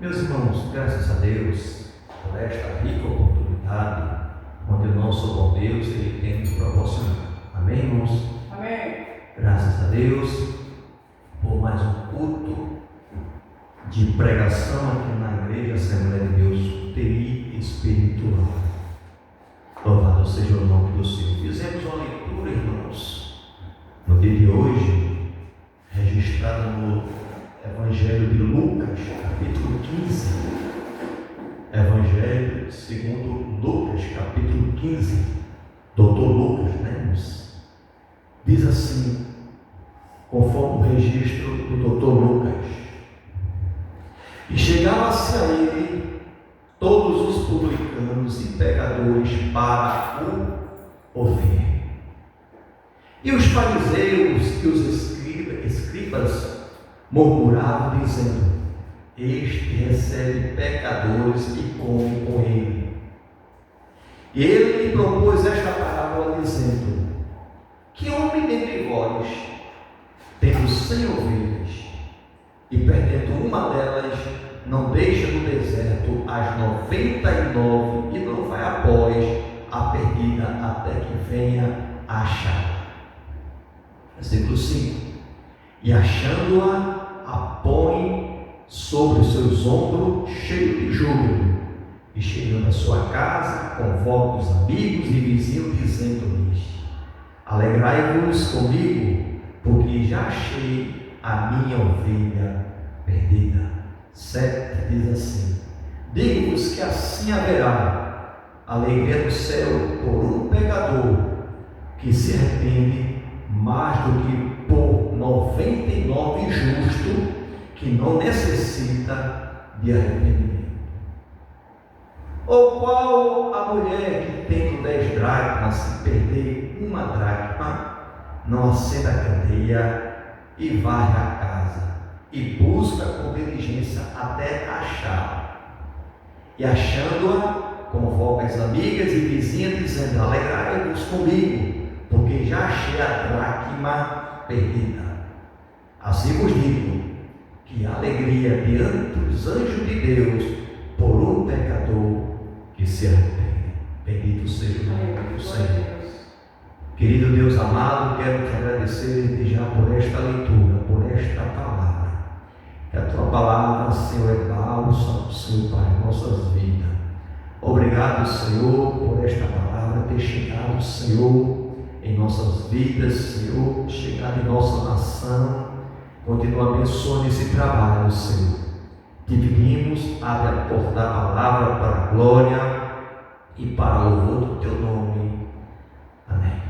Meus irmãos, graças a Deus por esta rica oportunidade onde o nosso bom Deus Ele tem nos proporcionado. Amém, irmãos? Amém. Graças a Deus por mais um culto de pregação aqui na Igreja Assembleia de Deus UTI Espiritual. Louvado seja o nome do Senhor. Fizemos uma leitura, irmãos, no dia de hoje, registrada no Evangelho de Lucas, capítulo 15. Evangelho segundo Lucas, capítulo 15. Doutor Lucas, né? Diz assim, conforme o registro do doutor Lucas: e chegava-se a ele todos os publicanos e pecadores para o ouvir. E os fariseus e os escribas murmuravam, dizendo: este recebe pecadores e come com ele. E ele lhe propôs esta parábola, dizendo: que homem dentre vós, tendo 100 ovelhas, e perdendo uma delas, não deixa no deserto as 99 e não vai após a perdida até que venha a achar? Versículo 5: e achando-a, a põe sobre os seus ombros, cheio de júbilo, e chegando à sua casa, convoca os amigos e vizinhos, dizendo-lhes: alegrai-vos comigo, porque já achei a minha ovelha perdida. 7 diz assim: digo-vos que assim haverá alegria no céu por um pecador que se arrepende, mais do que por 99 justos que não necessita de arrependimento. Ou qual a mulher que tendo 10 dracmas, se perder uma dracma, não acenda a candeia e varre a casa e busca com diligência até achar? E achando-a, convoca as amigas e vizinhas, dizendo: alegrai-vos comigo, porque já achei a dracma perdida. Assim vos digo que a alegria diante dos anjos de Deus por um pecador que se arrepende. Bendito seja o nome do Senhor. Querido Deus amado, quero te agradecer desde já por esta leitura, por esta palavra. Que a tua palavra, Senhor, é bálsamo, Senhor, para as nossas vidas. Obrigado, Senhor, por esta palavra ter chegado, Senhor, em nossas vidas, Senhor, chegado em nossa nação. Continua abençoando esse trabalho, Senhor. Te pedimos, abre a porta da palavra para a glória e para o louvor do teu nome. Amém.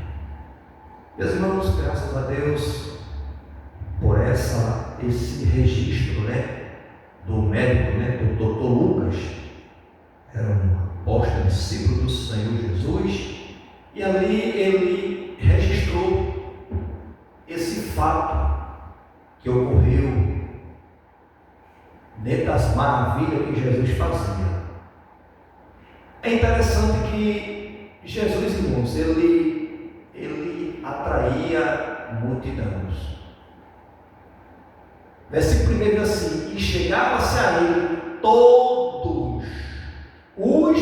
Meus irmãos, graças a Deus por esse registro, do médico, do doutor Lucas. Era um apóstolo, discípulo do Senhor Jesus, e ali ele registrou esse fato que ocorreu dentro das maravilhas que Jesus fazia. É interessante que Jesus, irmãos, ele atraía multidões. Versículo 1 diz assim: e chegava-se a ele todos os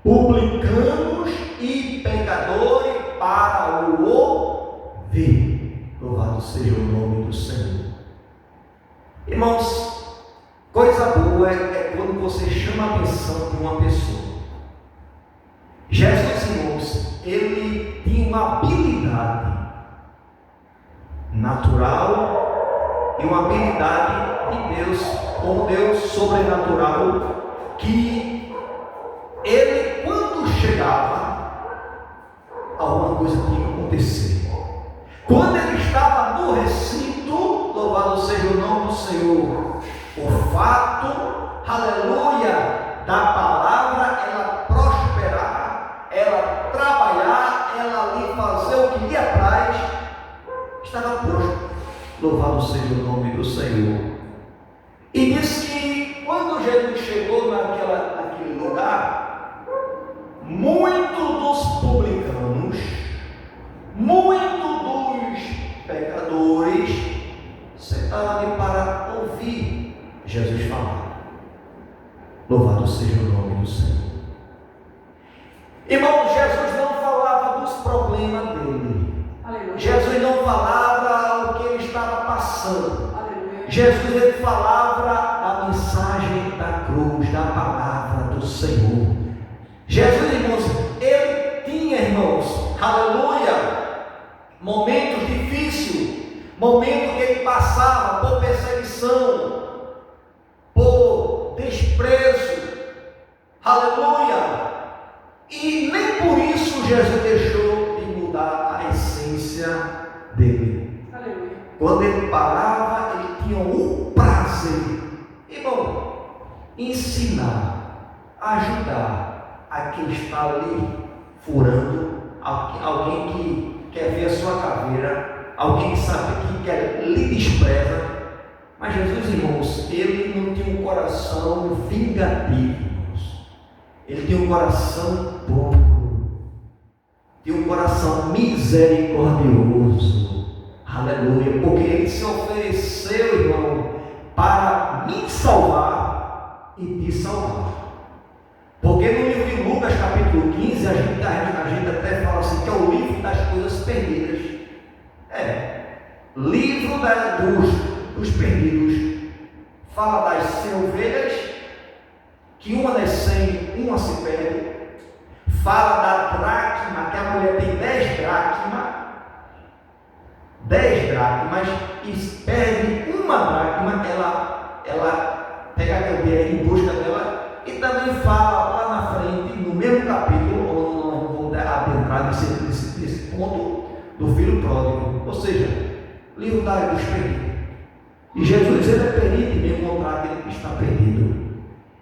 publicanos e pecadores para o ouvir. Louvado seja o nome do Senhor. Irmãos, coisa boa é quando você chama a atenção de uma pessoa. Jesus, irmãos, ele tinha uma habilidade natural e uma habilidade de Deus, com Deus sobrenatural, que ele, quando chegava, alguma coisa tinha que acontecer. Quando ele estava no recinto, louvado seja o nome do Senhor, o fato, aleluia, da palavra, ela prosperar, ela trabalhar, ela ali fazer o que lhe apraz, estava posto. Louvado seja o nome do Senhor. E diz que quando Jesus chegou naquele lugar, muitos dos publicanos, muitos dos pecadores sentaram ali para ouvir Jesus falar. Louvado seja o nome do Senhor. Irmão, Jesus não falava dos problemas dele. Aleluia. Jesus não falava o que ele estava passando. Aleluia. Jesus ele falava da mensagem da cruz, da palavra do Senhor. Jesus, irmãos, ele tinha, irmãos, aleluia, momentos difíceis, momentos que ele passava por perseguição, por desprezo, aleluia. E nem por isso Jesus deixou de mudar a essência dele. Aleluia. Quando ele parava, ele tinha o prazer, irmão, ensinar, ajudar a quem está ali furando, alguém que quer ver a sua caveira, alguém que sabe que quer lhe despreza. Mas Jesus, irmãos, ele não tinha um coração vingativo. Ele tem um coração puro, tem um coração misericordioso, aleluia, porque ele se ofereceu, irmão, para me salvar e te salvar. Porque no livro de Lucas, capítulo 15, a gente até fala assim, que é o livro das coisas perdidas. Livro dos perdidos. Fala das 100 ovelhas, que uma das 100, uma se perde. Fala da dracma, que a mulher tem 10 dracmas e perde uma dracma, ela pega a candeia em busca dela. E também fala lá na frente, no mesmo capítulo, onde não vou adentrar nesse ponto do filho pródigo, ou seja, livro dos perdidos. E Jesus ele é perito em encontrar aquele que está perdido.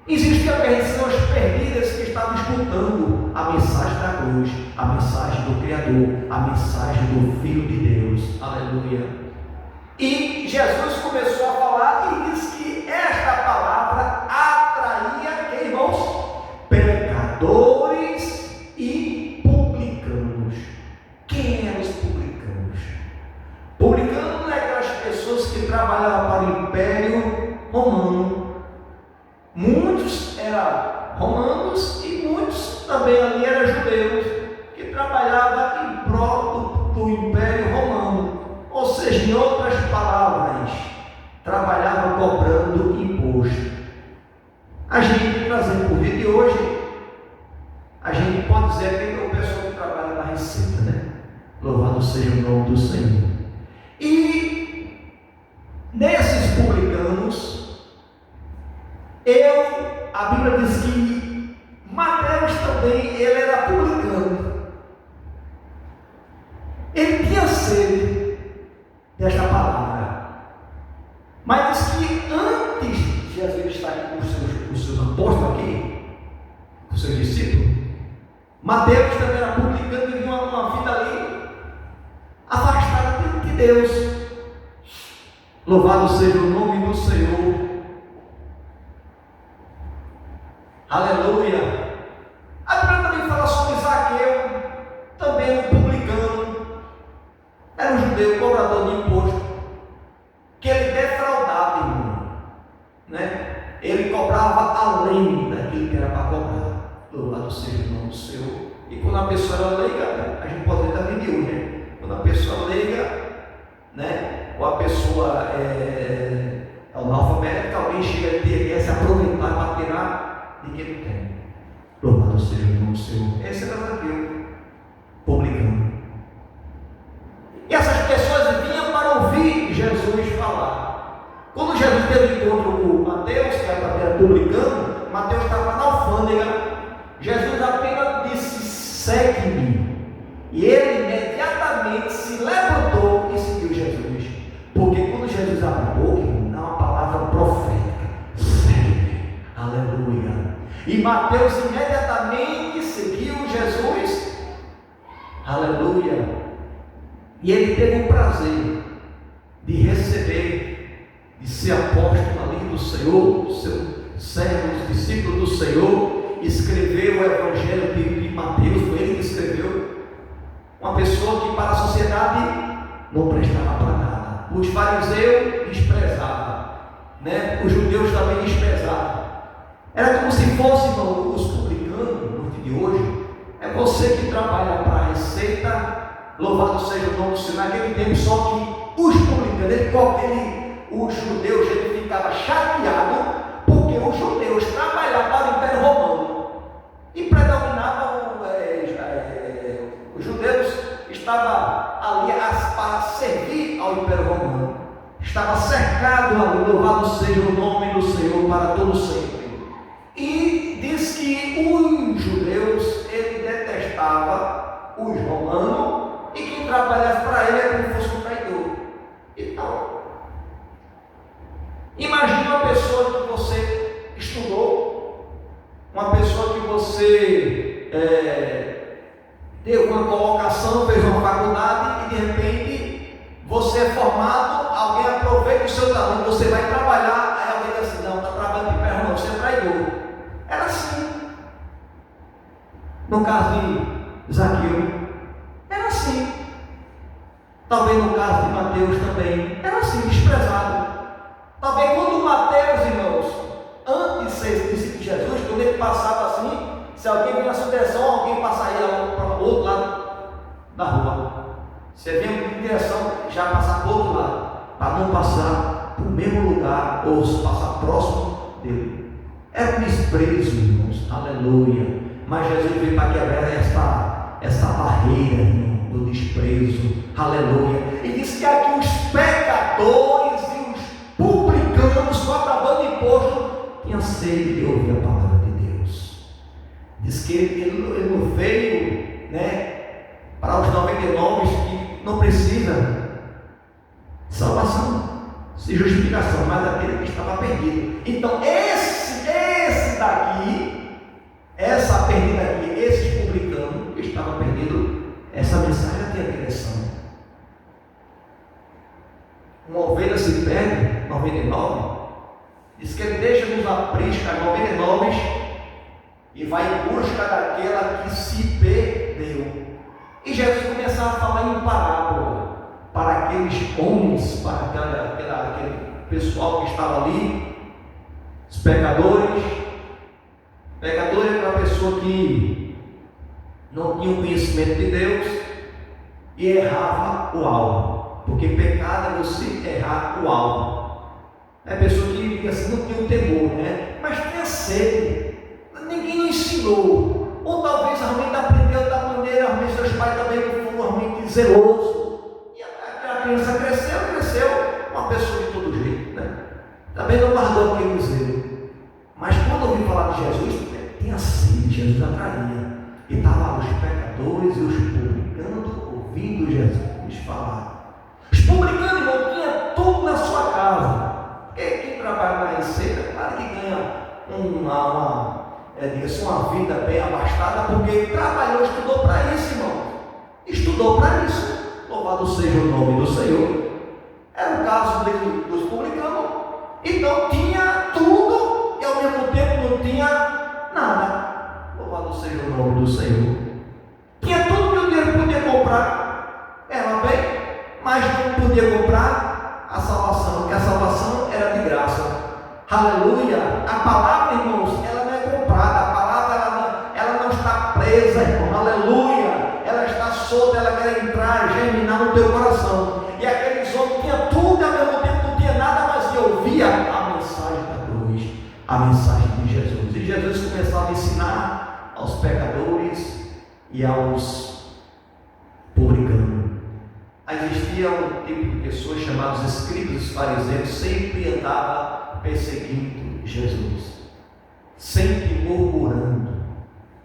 Existe a perdição aos perdidas que estavam escutando a mensagem da cruz, a mensagem do Criador, a mensagem do Filho de Deus. Aleluia. E Jesus começou a falar e disse que esta palavra atraía, irmãos, pecadores e publicanos. Quem eram os publicanos? Publicanos é aquelas pessoas que trabalhavam para o Império Romano. Muitos eram romanos e muitos também ali eram judeus que trabalhavam em prol do Império Romano, ou seja, em outras palavras, trabalhavam cobrando imposto. A gente, trazendo por vídeo de hoje, a gente pode dizer que é o pessoal que trabalha na Receita, né? Louvado seja o nome do Senhor. E nesses publicanos, a Bíblia diz que Mateus também, ele era publicano. Ele tinha sede desta palavra. Mas diz que antes de Jesus estar aqui com os seus apóstolos aqui, com os seus discípulos, Mateus também era publicano e vivia uma vida ali afastada de Deus. Louvado seja o nome do Senhor. Aleluia. A Bíblia também fala sobre Zaqueu, também um publicano, era um judeu cobrador de imposto, que ele defraudava, irmão, né? Ele cobrava além daquilo que era para cobrar. Louvado seja o nome do Senhor. E quando a pessoa era leiga, né? A gente pode ver também de hoje, né? Quando a pessoa leiga, né? Ou a pessoa é analfabeta, alguém chega e quer se aproveitar para tirar. Ninguém tem. Louvado seja o nome do Senhor. Esse era Zaqueu, publicano. E essas pessoas vinham para ouvir Jesus falar. Quando Jesus teve encontro com Mateus, que era publicano, Mateus estava na alfândega. Jesus apenas disse: segue-me. E ele imediatamente se levantou e seguiu Jesus. Porque quando Jesus abre a boca, dá uma palavra profética. Segue-me. Aleluia. E Mateus imediatamente seguiu Jesus. Aleluia. E ele teve o prazer de receber, de ser apóstolo ali do Senhor, seu servo, discípulo do Senhor. Escreveu o Evangelho de Mateus, foi ele que escreveu. Uma pessoa que para a sociedade não prestava para nada. Os fariseus desprezavam, né? Os judeus também desprezavam. Era como se fosse, irmão, os publicanos no dia de hoje. É você que trabalha para a receita, louvado seja o nome do Senhor. Naquele tempo, só que os publicanos, os judeus, ele ficava chateado, porque os judeus trabalhavam para o Império Romano e predominavam, os judeus estavam ali para servir ao Império Romano, estava cercado ali, louvado seja o nome do Senhor para todo sempre. E diz que os judeus, ele detestava os romanos, e quem trabalhasse para ele era como fosse um traidor. Então, imagine uma pessoa que você estudou, uma pessoa que você deu uma colocação, fez uma faculdade, e de repente você é formado, alguém aproveita o seu talento, você vai trabalhar, aí alguém diz assim: não, está trabalhando de perna, não, você é traidor. Era assim. No caso de Zaqueu, era assim. Talvez no caso de Mateus também, era assim, desprezado. Talvez quando Mateus, irmãos, antes de ser discípulo de Jesus, quando ele passava assim, se alguém vinha na sua direção, alguém passaria para o outro lado da rua. Se vinha em direção, já passar para o outro lado, para não passar para o mesmo lugar, ou passar próximo dele. Era um desprezo, irmãos, aleluia. Mas Jesus veio para quebrar essa barreira, irmão, do desprezo, aleluia. E diz que aqui os pecadores e os publicanos, cobradores de imposto, tinham sede de ouvir a palavra de Deus. Diz que ele não veio, para os 99 que não precisam de salvação, de justificação, mas aquele que estava perdido. Então esse daqui, essa perdida aqui, esses publicanos que estavam perdidos, essa mensagem tem a direção. Uma ovelha se perde, 99, diz que ele deixa nos apriscos as 99 e vai em busca daquela que se perdeu. E Jesus começava a falar em parábola para aqueles homens, para aquele pessoal que estava ali, os pecadores. Pecador é aquela pessoa que não tinha o conhecimento de Deus e errava o alvo, porque pecado é você errar o alvo. É a pessoa que assim, não tinha o temor, mas tinha sede, ninguém ensinou, ou talvez realmente aprendeu da maneira, realmente seus pais também foram realmente zelosos, e a criança cresceu, uma pessoa de todo jeito, também não guardou aquele zelo. Mas quando ouvi falar de Jesus, tinha sede, Jesus atraía. E estavam os pecadores e os publicanos ouvindo Jesus falar. Os publicanos, irmão, tinha tudo na sua casa. Quem trabalha na receita, claro que ganha uma vida bem abastada, porque trabalhou, estudou para isso, irmão. Estudou para isso. Louvado seja o nome do Senhor. Era o caso dos publicanos. Então tinha tudo e ao mesmo tempo não tinha nada. Louvado seja o nome do Senhor. Tinha tudo que o dinheiro podia comprar, era bem, mas não podia comprar a salvação, porque a salvação era de graça. Aleluia! A palavra, irmãos, ela não é comprada, a palavra ela não está presa, irmão. Aleluia! Ela está solta, ela quer entrar, germinar no teu coração. E aqueles homens tinham tudo e ao mesmo tempo não tinha nada, mas que ouvia a mensagem da cruz, a mensagem de Jesus. E Jesus começava a ensinar aos pecadores e aos publicanos. Existia um tipo de pessoas chamados escribas e fariseus, sempre andava perseguindo Jesus, sempre murmurando,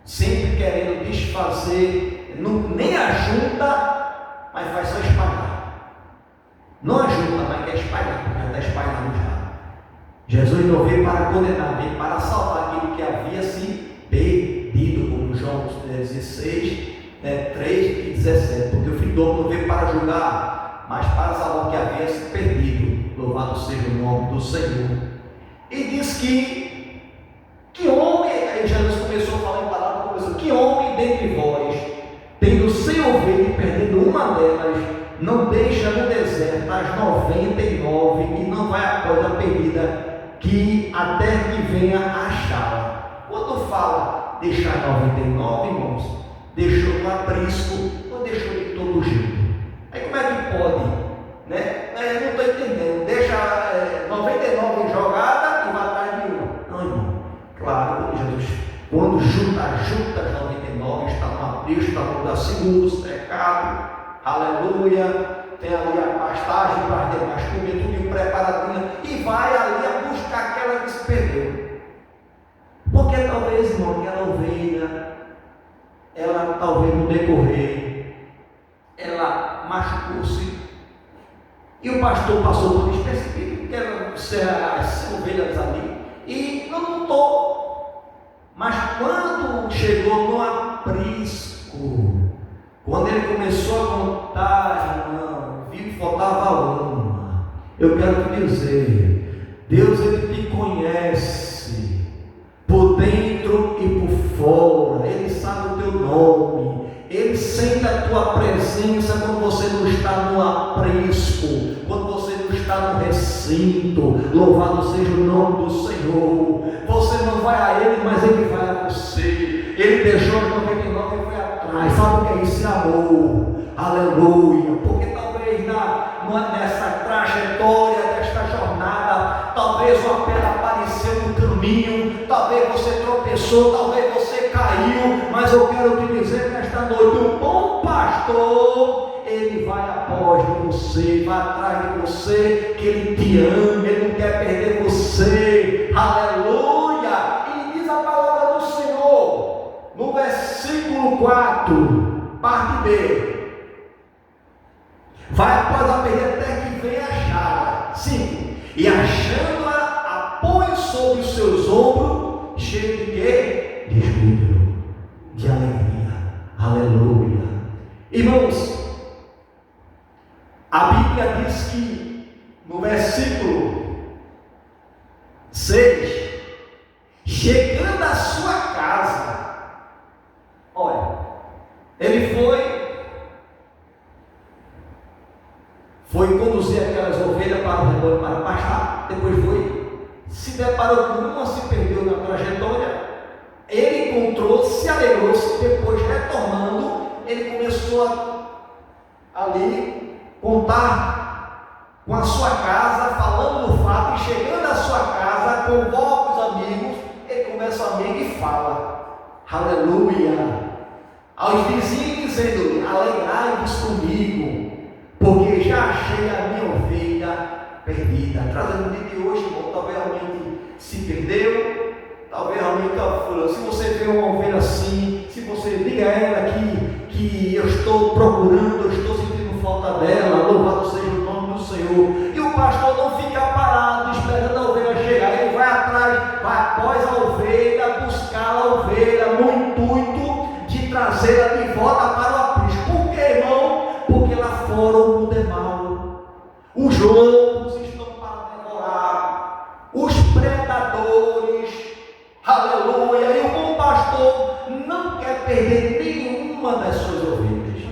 sempre querendo desfazer, nem ajuda, mas faz só espalhar. Não ajuda, mas quer espalhar, porque já está espalhando já. Jesus não veio para condenar, veio para salvar aquilo que havia se perdido, como João 16, 3 e 17, porque o Filho do Homem não veio para julgar, mas para salvar o que havia se perdido. Louvado seja o nome do Senhor. E diz que homem, aí Jesus começou a falar em palavras, que homem dentre vós, tendo 100 ovelhas e perdendo uma delas, não deixa no deserto as 99 e não vai após a perdida, que até que venha achá-la. Quando fala deixar 99, irmãos, deixou no aprisco, ou deixou de todo jeito. Aí como é que pode? Né? Eu não estou entendendo. Deixa 99 jogada e vai atrás de uma. Não, irmão. Claro, Jesus, quando junta as 99, está no aprisco, está no lugar seguro, cercado, aleluia. Tem ali a pastagem para as demais comer, tudo preparadinho, e vai ali a buscar aquela que se perdeu. Porque talvez, irmão, aquela ovelha, ela talvez no decorrer, ela machucou-se, e o pastor passou por despercebido, que eram as ovelhas ali, e não notou. Mas quando chegou no aprisco, quando ele começou a contar, irmão, viu que faltava uma. Eu quero te dizer, Deus, ele te conhece por dentro e por fora. Ele sabe o teu nome, ele sente a tua presença quando você não está no aprisco, quando você não está no recinto. Louvado seja o nome do Senhor. Você não vai a ele, mas ele vai a você. Ele deixou as 99 e foi atrás. Sabe o que é isso? Amor. Aleluia. Porque talvez nessa trajetória desta jornada, talvez uma pedra apareceu no caminho, talvez você tropeçou, talvez você caiu, mas eu quero te dizer nesta noite, o bom pastor, ele vai após de você, vai atrás de você, que ele te ama, ele não quer perder você. Aleluia. E diz a palavra do Senhor no versículo 4, parte B: vai após a perder até que venha achá-la. 5. E achando-a, a põe sobre os seus ombros, cheio de quê? De júbilo, de alegria. Aleluia. Irmãos, a Bíblia diz que no versículo 6, chegando à sua casa, olha, ele foi conduzir aquelas ovelhas para o rebanho para pastar, depois se deparou com uma, se perdeu na trajetória, ele encontrou, se alegrou-se, depois retornando, ele começou ali contar com a sua casa, falando do fato, e chegando à sua casa, convoca os amigos, ele começa a amigo e fala, aleluia, aos vizinhos dizendo, alegrai-vos comigo, porque já achei a minha ovelha perdida. Trazendo o dia de hoje, irmão, talvez realmente se perdeu, talvez realmente foi. Se você vê uma ovelha assim, se você diga a ela que eu estou procurando, eu estou sentindo falta dela, louvado seja o nome do Senhor. E o pastor não fica parado esperando a ovelha chegar, ele vai atrás, vai após a ovelha, buscar a ovelha no intuito de trazê-la de volta para o aprisco. Por quê, irmão? Porque lá fora o mundo é mau, os lobos estão para devorar, os predadores, aleluia, e o bom pastor não quer perder nenhuma das suas ovelhas.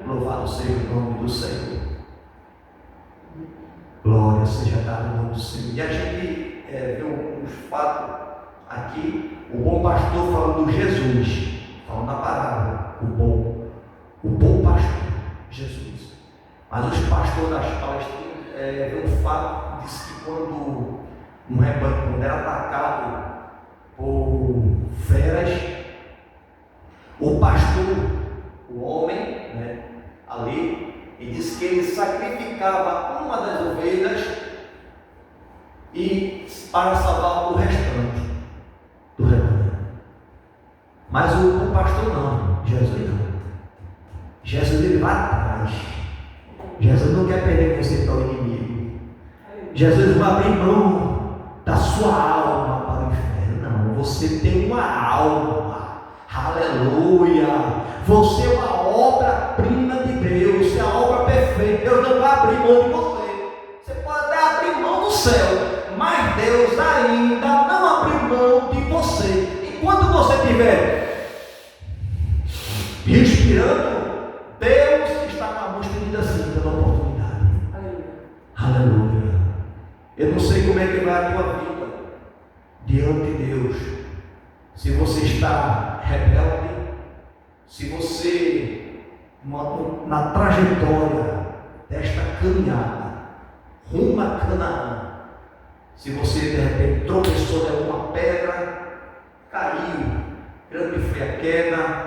Louvado seja o nome do Senhor, glória seja dada ao nome do Senhor. E a gente viu uns fatos aqui, o bom pastor falando de Jesus, falando da parábola, o bom pastor, Jesus. Mas os pastores das Palestinas viu um fato, disse que quando um rebanho, quando era atacado por feras, o pastor, o homem, né, ali, e disse que ele sacrificava uma das ovelhas e para salvar o restante do rebanho. Mas o pastor não, Jesus não. Jesus ele vai atrás. Jesus não quer perder você para o inimigo. Jesus vai abrir mão da sua alma para o inferno. Não, você tem uma alma. Aleluia. Você é uma obra-prima de Deus. É a obra perfeita. Deus não vai abrir mão de você. Você pode até abrir mão do céu, mas Deus ainda não abriu mão de você. E quando você estiver respirando, Deus está na busca de assim, pela oportunidade. Aleluia. Eu não sei como é que vai a tua vida diante de Deus, se você está rebelde, se você, na trajetória desta caminhada, rumo a Canaã, se você de repente tropeçou em alguma pedra, caiu, grande foi a queda,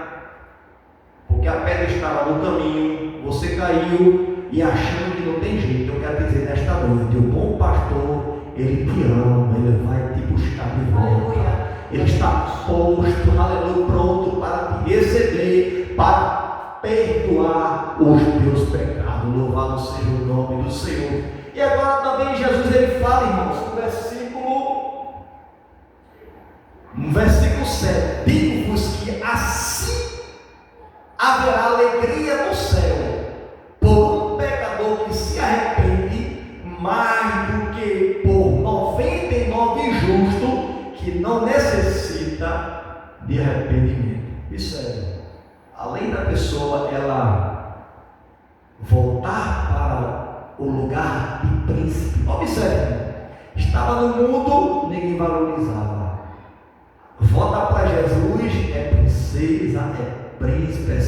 porque a pedra estava no caminho, você caiu e achando que não tem jeito, eu quero dizer nesta noite, o bom pastor, ele te ama, ele vai te buscar de volta, ele está posto, aleluia, pronto para te receber, para perdoar os teus pecados. Louvado seja o nome do Senhor. E agora também Jesus ele fala, irmãos, no versículo 7, digo-vos que assim haverá alegria no céu por um pecador que se arrepende, mais do que por 99 justos que não necessita de arrependimento. Isso é, além da pessoa ela voltar para o lugar de príncipe. Observe, estava no mundo, ninguém valorizava. Volta para Jesus, é princesa, é príncipe, é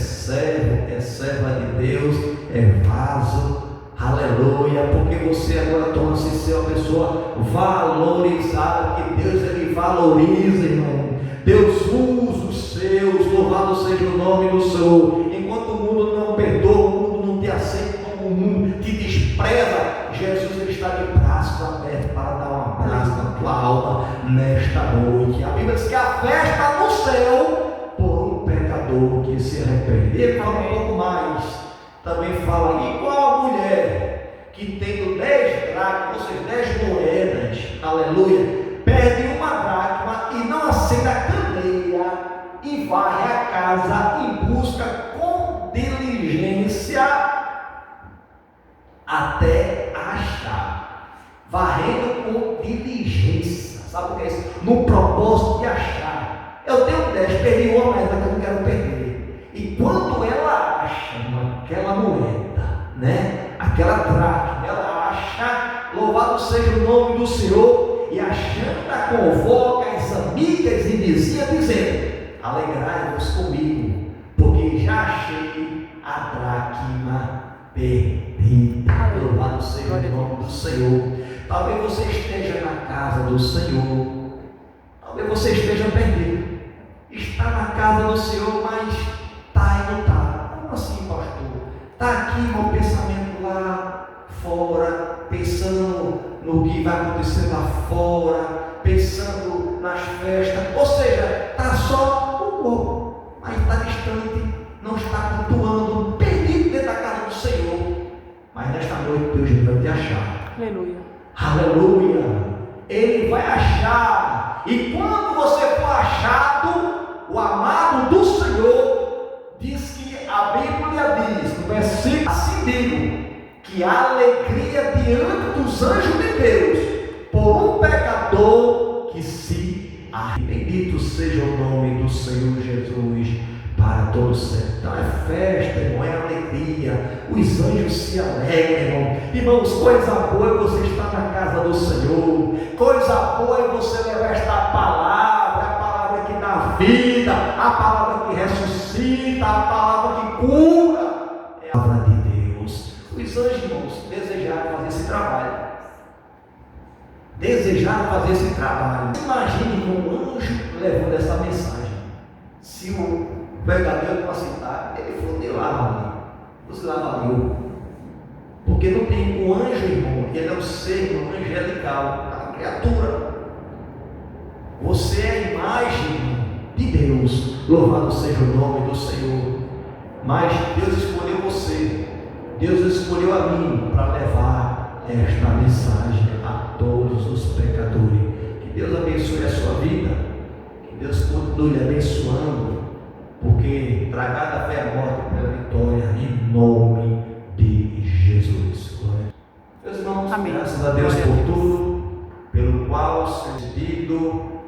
serva de Deus, é vaso, aleluia, porque você agora torna-se ser uma pessoa valorizada, que Deus ele valoriza, irmão. Deus usa os seus, louvado seja o nome do Senhor. Enquanto o mundo não perdoa, o mundo não te aceita, como o mundo te despreza, Jesus ele está de braços abertos para dar um abraço na tua alma nesta noite. A Bíblia diz que a festa no céu por um pecador que se arrepende. Ele fala um pouco mais, também fala, igual a mulher que tendo 10 dracmas, ou seja, 10 moedas, aleluia, perde uma dracma e não acende a candeia e varre a casa em busca com diligência até achar, varrendo com diligência. Sabe o que é isso? No propósito de achar. Eu tenho 10, perdi uma moeda que eu não quero perder. E quando ela acha aquela moeda, né? Aquela dracma, ela acha, louvado seja o nome do Senhor, e achando a convoca as amigas e vizinhas, dizendo: alegrai-vos comigo, porque já achei a dracma perdida. Louvado seja o nome do Senhor. Talvez você esteja na casa do Senhor, talvez você esteja perdido, está na casa do Senhor, mas está e não está. Como assim, pastor? Está aqui com o pensamento lá fora, pensando no que vai acontecer lá fora, pensando nas festas, ou seja, está só no corpo, mas está distante, não está cultuando, perdido dentro da casa do Senhor. Mas nesta noite Deus vai te achar. Aleluia. Aleluia. Ele vai achar. E quando você for achado, o amado do Senhor, diz que a Bíblia diz, no versículo, assim digo, que a alegria diante dos anjos de Deus por um pecador que se arrepende. Bendito seja o nome do Senhor Jesus para todo sempre. Então é festa, irmão, é alegria, os anjos se alegram, irmão. Irmãos, coisa boa é você estar na casa do Senhor, coisa boa é você levar esta palavra, a palavra que dá vida, a palavra que ressuscita, a palavra que cura, é a palavra de Deus. Os anjos, irmãos, desejaram fazer esse trabalho. Imagine um anjo levando essa mensagem. Se o verdadeiro capacitar, ele for de lá ali, você lá valeu, porque não tem um anjo, irmão, ele é um ser angelical, é uma criatura. Você é a imagem de Deus, louvado seja o nome do Senhor. Mas Deus escolheu você, Deus escolheu a mim para levar esta mensagem a todos os pecadores. Que Deus abençoe a sua vida, que Deus continue abençoando, porque tragada